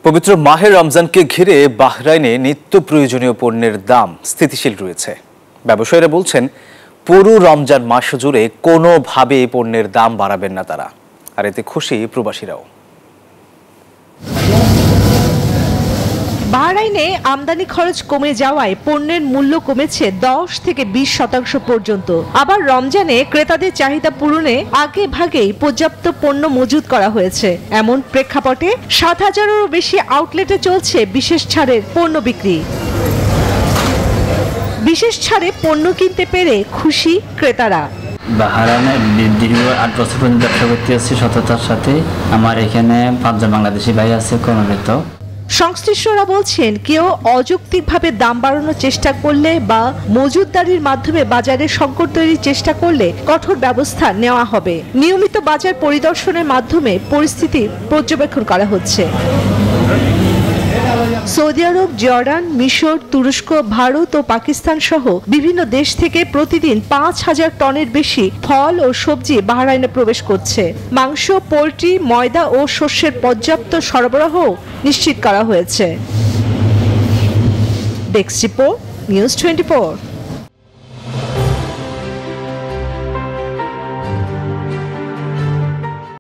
পবিত্র মাহে রমজানকে ঘিরে বাহরাইনে নিত্য প্রয়োজনীয় পণ্যের দাম স্থিতিশীল রয়েছে। ব্যবসায়ীরা বলছেন, পুরো রমজান মাস জুড়ে কোনোভাবে পণ্যের দাম বাড়াবেন না তারা। আর এতে খুশি প্রবাসীরাও। বাহরাইনে আমদানি খরচ কমে যাওয়ায় পণ্যের মূল্য কমেছে 10 থেকে 20% পর্যন্ত। আবার রমজানে ক্রেতাদের চাহিদা পূরণে আগে ভাগেই পর্যাপ্ত পণ্য মজুত করা হয়েছে। এমন প্রেক্ষাপটে 7,000-এরও বেশি আউটলেটে চলছে বিশেষ ছাড়ের পণ্য বিক্রি। বিশেষ ছাড়ে পণ্য কিনতে পেরে খুশি ক্রেতারা। বাহরাইনে দীর্ঘ 8 বছর পর্যন্ত ব্যবসা করতে আসছি সততার সাথে। আমার এখানে 5 জন বাংলাদেশি ভাই আছে কর্মরত। সংশ্লিষ্টরা বলছেন, কেউ অযৌক্তিকভাবে দাম বাড়ানোর চেষ্টা করলে বা মজুতদারির মাধ্যমে বাজারে সংকট তৈরির চেষ্টা করলে কঠোর ব্যবস্থা নেওয়া হবে। নিয়মিত বাজার পরিদর্শনের মাধ্যমে পরিস্থিতি পর্যবেক্ষণ করা হচ্ছে। সৌদি আরব, জর্ডান, মিশর, তুরস্ক, ভারত ও পাকিস্তান সহ বিভিন্ন দেশ থেকে প্রতিদিন 5,000 টনের বেশি ফল ও সবজি বাহরাইনে প্রবেশ করছে। মাংস, পোল্ট্রি, ময়দা ও শস্যের পর্যাপ্ত সরবরাহ নিশ্চিত করা হয়েছে। Desk report, news 24।